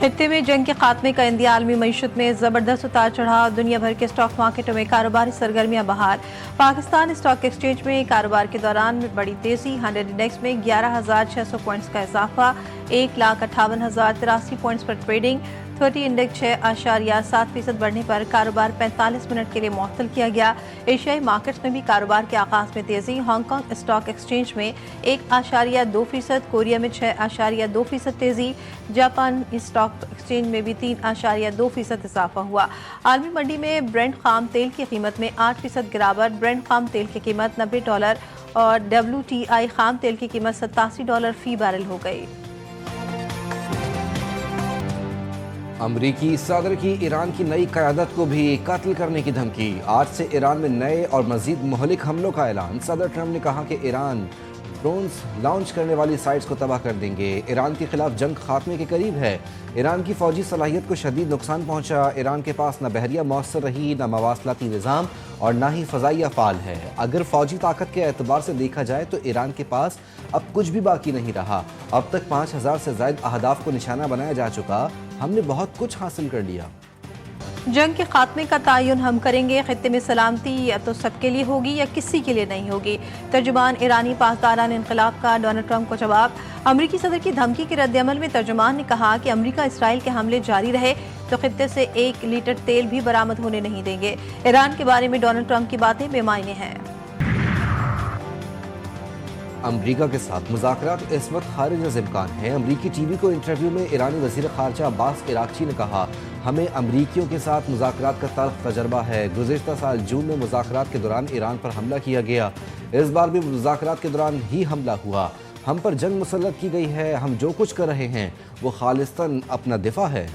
खत्ते में जंग के खात्मे का इंदिया आलमी मईशत में ज़बरदस्त उतार चढ़ाव, दुनिया भर के स्टॉक मार्केटों में कारोबारी सरगर्मियां बहाल। पाकिस्तान स्टॉक एक्सचेंज में कारोबार के दौरान में बड़ी तेजी, 100 इंडेक्स में 11,600 पॉइंट्स का इजाफा, 1,58,083 पॉइंट्स पर ट्रेडिंग। 30 इंडेक्स 6.7% बढ़ने पर कारोबार 45 मिनट के लिए मुअत्तल किया गया। एशियाई मार्केट्स में भी कारोबार के आगाज में तेजी, हांगकांग स्टॉक एक्सचेंज में 1.2%, कोरिया में 6.2% तेजी, जापान स्टॉक एक्सचेंज में भी 3.2% इजाफा हुआ। आलमी मंडी में ब्रेंट खाम तेल की कीमत में 8% गिरावट, ब्रेंट खाम तेल की कीमत $90 और WTI खाम तेल की कीमत $87 फी बैरल हो गई। अमरीकी सदर की ईरान की नई क़यादत को भी कत्ल करने की धमकी। आज से ईरान में नए और मज़ीद मुहलिक हमलों का ऐलान। सदर ट्रंप ने कहा कि ईरान ड्रोन्स लॉन्च करने वाली साइट्स को तबाह कर देंगे। ईरान के खिलाफ जंग खात्मे के करीब है। ईरान की फ़ौजी सलाहियत को शदीद नुकसान पहुंचा। ईरान के पास न बहरिया मौसर रही, न मवासलाती निज़ाम और न ही फ़ज़ाइया फ़ाल है। अगर फ़ौजी ताकत के एतबार से देखा जाए तो ईरान के पास अब कुछ भी बाकी नहीं रहा। अब तक 5,000 से ज़ायद अहदाफ को निशाना बनाया जा चुका। हमने बहुत कुछ हासिल कर लिया। जंग के खात्मे का तयन हम करेंगे। खत्ते में सलामती या तो सबके लिए होगी या किसी के लिए नहीं होगी। तर्जुमान ईरानी पासदारान इनकलाब का डोनाल्ड ट्रंप को जवाब। अमरीकी सदर की धमकी के रद्दअमल में तर्जुमान ने कहा कि अमरीका इसराइल के हमले जारी रहे तो खत्ते से 1 लीटर तेल भी बरामद होने नहीं देंगे। ईरान के बारे में डोनाल्ड ट्रंप की बातें बेमायने हैं। अमरीका के साथ मुज़ाकरात इस वक्त खारिज अज़ इम्कान है। अमरीकी टीवी को इंटरव्यू में ईरानी वज़ीर ख़ारजा अब्बास इराक़ची ने कहा, हमें अमरीकियों के साथ मुज़ाकरात का तल्ख़ तजर्बा है। गुज़िश्ता साल जून में मुज़ाकरात के दौरान ईरान पर हमला किया गया। इस बार भी मुज़ाकरात के दौरान ही हमला हुआ। हम पर जंग मुसल्लत की गई है। हम जो कुछ कर रहे हैं वो खालिस्तन अपना दिफा है।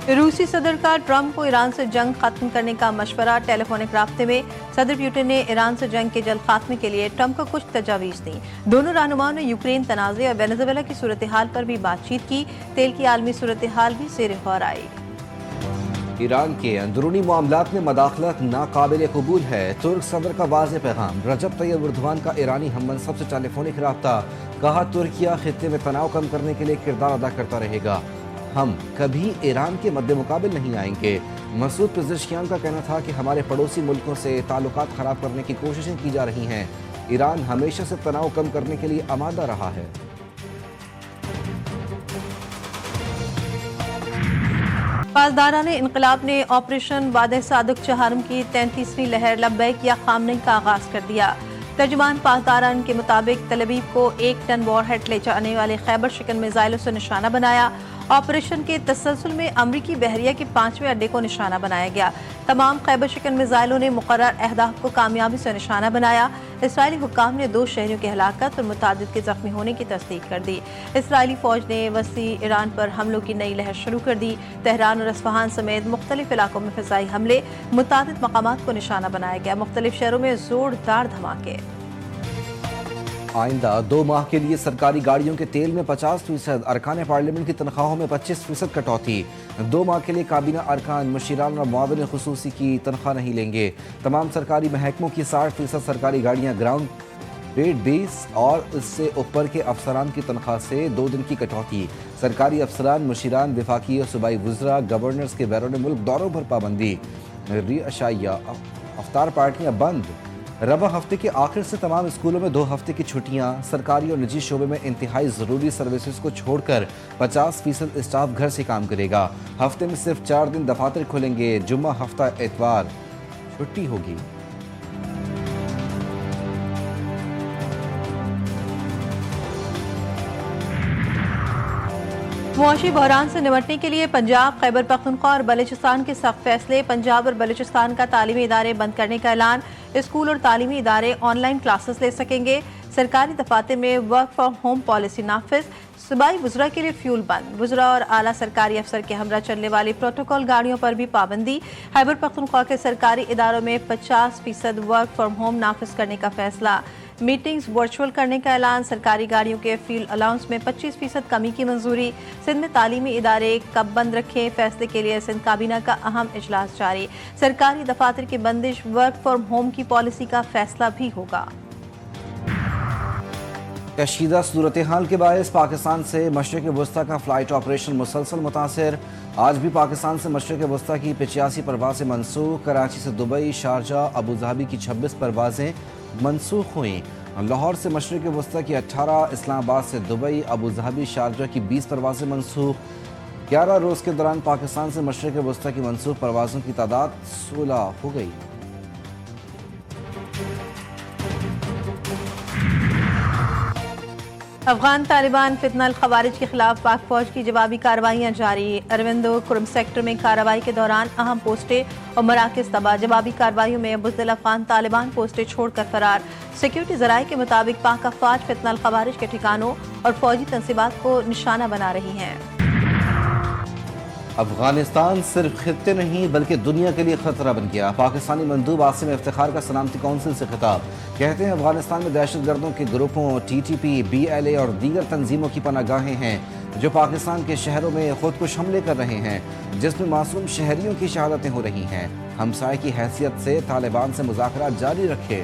रूसी सदर का ट्रंप को ईरान से जंग खत्म करने का मशवरा। टेलीफोनिक राब्ते में सदर पुतिन ने ईरान से जंग के जल्द खात्मे के लिए ट्रंप को कुछ तजावीज़ दी। दोनों रहनुमाओं ने यूक्रेन तनाज़े और वेनेजुएला की सूरत हाल पर भी बातचीत की। तेल की आलमी सूरत हाल भी ज़ेर गौर आई। ईरान के अंदरूनी मामलात में मदाखलत नाकाबिल कबूल है। तुर्क सदर का वाज़ेह पैगाम। रजब तैयब एर्दोगान का ईरानी हममनसब से टेलीफोनिक राब्ता। कहा, तुर्किया खित्ते में तनाव कम करने के लिए किरदार अदा करता रहेगा। हम कभी ईरान के मद्दे मुकाबिल नहीं आएंगे। मसूद पेज़ेश्कियान का कहना था कि हमारे पड़ोसी मुल्कों से ताल्लुकात ख़राब करने की कोशिशें की जा रही हैं। ईरान हमेशा से तनाव कम करने के लिए आमादा रहा है। पासदारान इनकलाब ने ऑपरेशन वादे सादुक चहारम की 33वीं लहर लब्बैक या खामनई का आगाज कर दिया। तर्जुमान पासदारान के मुताबिक तलबीब को 1 टन वॉरहेड ले जाने वाले खैबर शिकन मिसाइलों से निशाना बनाया। ऑपरेशन के तसलसल में अमरीकी बहरिया के 5वें अड्डे को निशाना बनाया गया। तमाम खैबर शिकन मिसाइलों ने मुकर्रर अहदाफ को कामयाबी से निशाना बनाया। इसराइली हुक्काम ने 2 शहरियों की हलाकत और मुतादिद के जख्मी होने की तस्दीक कर दी। इसराइली फौज ने वसी ईरान पर हमलों की नई लहर शुरू कर दी। तेहरान और अस्फहान समेत मुख्तलिफ इलाकों में फ़िज़ाई हमले, मुतादिद मकामात को निशाना बनाया गया। मुख्तलिफ शहरों में जोरदार धमाके। आइंदा 2 माह के लिए सरकारी गाड़ियों के तेल में 50%, अरकान पार्लियामेंट की तनख्वाहों में 25% कटौती। 2 माह के लिए काबीना अरकान, मुशीरान और मुआविन खुसूसी की तनख्वाह नहीं लेंगे। तमाम सरकारी महकमों की 60% सरकारी गाड़ियां ग्राउंड रेट बेस और इससे ऊपर के अफसरान की तनख्वाह से 2 दिन की कटौती। सरकारी अफसरान, मुशीरान, विफाकी और सूबाई वज़रा, गवर्नर्स के बैरून मुल्क दौरों पर पाबंदी। रिअशाइया अफ्तार पार्टियां बंद। रबा हफ्ते के आखिर से तमाम स्कूलों में 2 हफ्ते की छुट्टियां। सरकारी और निजी शोबे में इंतहाई ज़रूरी सर्विसेज को छोड़कर 50% स्टाफ घर से काम करेगा। हफ्ते में सिर्फ 4 दिन दफातर खुलेंगे। जुम्मा, हफ्ता, इतवार छुट्टी होगी। मुआशी बहरान से निपटने के लिए पंजाब, खैबर पख्तूनख्वा और बलूचिस्तान के सख्त फैसले। पंजाब और बलूचिस्तान का तालीमी इदारे बंद करने का ऐलान। स्कूल और तालीमी इदारे ऑनलाइन क्लासेस ले सकेंगे। सरकारी दफातर में वर्क फ्रॉम होम पॉलिसी नाफिज। सूबाई वज़रा के लिए फ्यूल बंद। वज़रा और आला सरकारी अफसर के हमरा चलने वाली प्रोटोकॉल गाड़ियों पर भी पाबंदी। खैबर पख्तूनख्वा के सरकारी इदारों में 50% वर्क फ्रॉम होम नाफिज करने का फैसला। मीटिंग्स वर्चुअल करने का ऐलान। सरकारी गाड़ियों के फ्यूल अलाउंस में 25% कमी की मंजूरी। सिंध में तालीमी इदारे कब बंद रखें, फैसले के लिए सिंध काबीना का अहम इजलास जारी। सरकारी दफातर की बंदिश, वर्क फ्रॉम होम की पॉलिसी का फैसला भी होगा। کشیدہ صورتحال کے باعث پاکستان سے مشرق وسطی کا فلائٹ آپریشن مسلسل متاثر۔ آج بھی پاکستان سے مشرق وسطی کی 85 پروازیں منسوخ۔ کراچی سے دبئی، شارجہ، ابوظہبی کی 26 پروازیں منسوخ ہوئیں۔ لاہور سے مشرق وسطی کی 18، اسلام آباد سے دبئی، ابوظہبی، شارجہ کی 20 پروازیں منسوخ۔ 11 روز کے دوران پاکستان سے مشرق وسطی کی منسوخ پروازوں کی تعداد 16 ہو گئی۔ افغان طالبان فتنہ الخوارج کے خلاف پاک فوج کی جوابی کارروائیاں جاری۔ اروندو کرم سیکٹر میں کارروائی کے دوران اہم پوسٹیں اور مراکز تباہ۔ جوابی کارروائیوں میں بزدل افغان طالبان پوسٹیں چھوڑ کر فرار۔ سیکیورٹی ذرائع کے مطابق پاک افواج فتنہ الخوارج کے ٹھکانوں اور فوجی تنصیبات کو نشانہ بنا رہی ہیں۔ افغانستان صرف خطے نہیں بلکہ دنیا کے لیے خطرہ بن گیا۔ پاکستانی مندوب عاصم افتخار کا سلامتی کونسل سے خطاب۔ کہتے ہیں افغانستان میں دہشت گردوں کے گروپوں TTP، BLA اور دیگر تنظیموں کی پناہ گاہیں ہیں جو پاکستان کے شہروں میں خودکش حملے کر رہے ہیں جس میں معصوم شہریوں کی شہادتیں ہو رہی ہیں۔ ہمسائے کی حیثیت سے طالبان سے مذاکرات جاری رکھے۔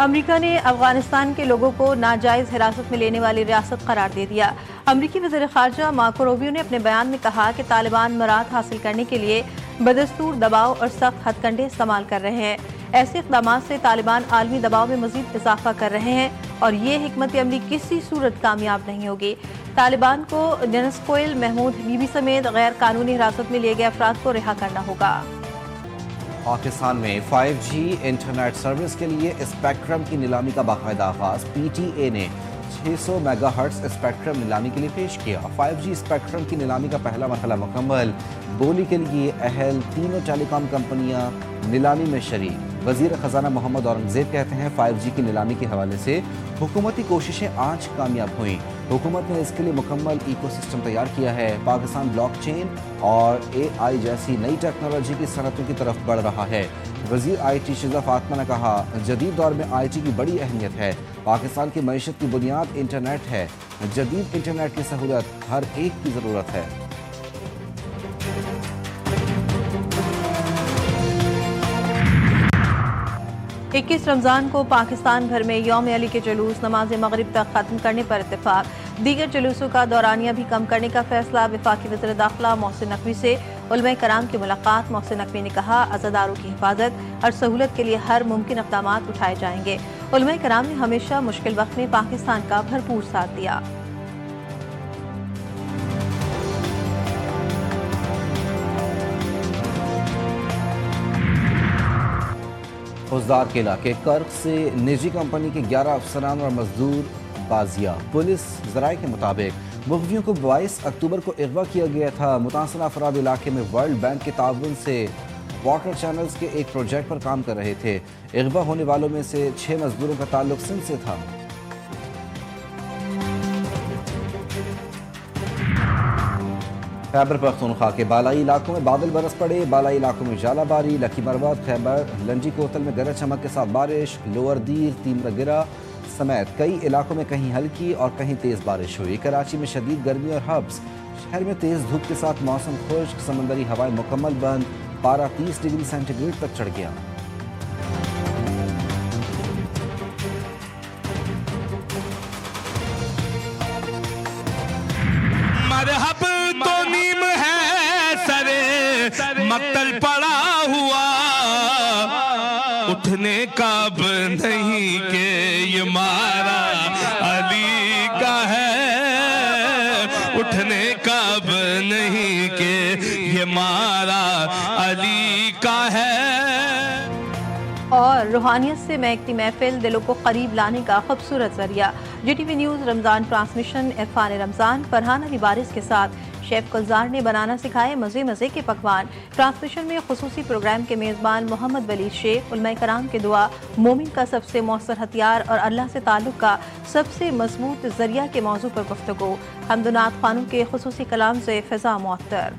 امریکہ نے افغانستان کے لوگوں کو ناجائز حراست میں لینے والی ریاست قرار دے دیا۔ امریکی وزیر خارجہ مارکو روبیو نے اپنے بیان میں کہا کہ طالبان مراد حاصل کرنے کے لیے بدستور دباؤ اور سخت ہتھ کنڈے استعمال کر رہے ہیں۔ ایسے اقدامات سے طالبان عالمی دباؤ میں مزید اضافہ کر رہے ہیں اور یہ حکمت عملی کسی صورت کامیاب نہیں ہوگی۔ طالبان کو ڈینس کوئل، محمود حبیبی سمیت غیر قانونی حراست میں لیے گئے افراد کو رہا کرنا ہوگا۔ پاکستان میں 5G انٹرنیٹ سروس کے لیے اسپیکٹرم کی نیلامی کا باقاعدہ آغاز۔ PTA نے 600 میگا ہرٹز اسپیکٹرم نیلامی کے لیے پیش کیا۔ 5G اسپیکٹرم کی نیلامی کا پہلا مرحلہ مکمل۔ بولی کے لیے اہل تینوں ٹیلی کام کمپنیاں نیلامی میں شریک۔ وزیر خزانہ محمد اورنگزیب کہتے ہیں 5G کی نیلامی کے حوالے سے حکومتی کوششیں آج کامیاب ہوئیں۔ حکومت نے اس کے لیے مکمل ایکو سسٹم تیار کیا ہے۔ پاکستان بلاک چین اور AI جیسی نئی ٹیکنالوجی کی صنعتوں کی طرف بڑھ رہا ہے۔ وزیر IT شیزہ فاطمہ نے کہا جدید دور میں IT کی بڑی اہمیت ہے۔ پاکستان کی معیشت کی بنیاد انٹرنیٹ ہے۔ جدید انٹرنیٹ کی سہولت ہر ایک کی ضرورت ہے۔ 21 رمضان کو پاکستان بھر میں یوم علی کے جلوس نماز مغرب تک ختم کرنے پر اتفاق۔ دیگر جلوسوں کا دورانیہ بھی کم کرنے کا فیصلہ۔ وفاقی وزیر داخلہ محسن نقوی سے علماء کرام کی ملاقات۔ محسن نقوی نے کہا عزاداروں کی حفاظت اور سہولت کے لیے ہر ممکن اقدامات اٹھائے جائیں گے۔ علماء کرام نے ہمیشہ مشکل وقت میں پاکستان کا بھرپور ساتھ دیا۔ حضار کے علاقے کرک سے نجی کمپنی کے 11 افسران اور مزدور بازیاب۔ پولیس ذرائع کے مطابق مغویوں کو 22 اکتوبر کو اغوا کیا گیا تھا۔ متاثرہ افراد علاقے میں ورلڈ بینک کے تعاون سے واٹر چینلز کے ایک پروجیکٹ پر کام کر رہے تھے۔ اغوا ہونے والوں میں سے 6 مزدوروں کا تعلق سندھ سے تھا۔ خیبر پختونخوا کے بالائی علاقوں میں بادل برس پڑے۔ بالائی علاقوں میں ژالہ باری، لکھی مروت، خیبر لنجی کوتل میں گرج چمک کے ساتھ بارش، لوور دیر، تیمرا گرا سمیت کئی علاقوں میں کہیں ہلکی اور کہیں تیز بارش ہوئی۔ کراچی میں شدید گرمی اور حبس، شہر میں تیز دھوپ کے ساتھ موسم خشک، سمندری ہوائیں مکمل بند، پارہ 30 ڈگری سینٹی گریڈ تک چڑھ گیا۔ مرحب تو نیم ہے سرے مقتل پڑا ہوا، اٹھنے کا اب نہیں کہ یہ مارا علی کا ہے، اٹھنے کا اب نہیں کہ یہ مارا علی کا ہے۔ اور روحانیت سے مہکتی محفل دلوں کو قریب لانے کا خوبصورت ذریعہ۔ GTV نیوز رمضان ٹرانسمیشن عرفان رمضان فرحان علی بارش کے ساتھ شیف گلزار نے بنانا سکھائے مزے مزے کے پکوان۔ ٹرانسمیشن میں خصوصی پروگرام کے میزبان محمد ولید شیخ، علماء کرام کے دعا، مومن کا سب سے مؤثر ہتھیار اور اللہ سے تعلق کا سب سے مضبوط ذریعہ کے موضوع پر گفتگو۔ حمد و نعت خوانوں کے خصوصی کلام سے فضا معطر۔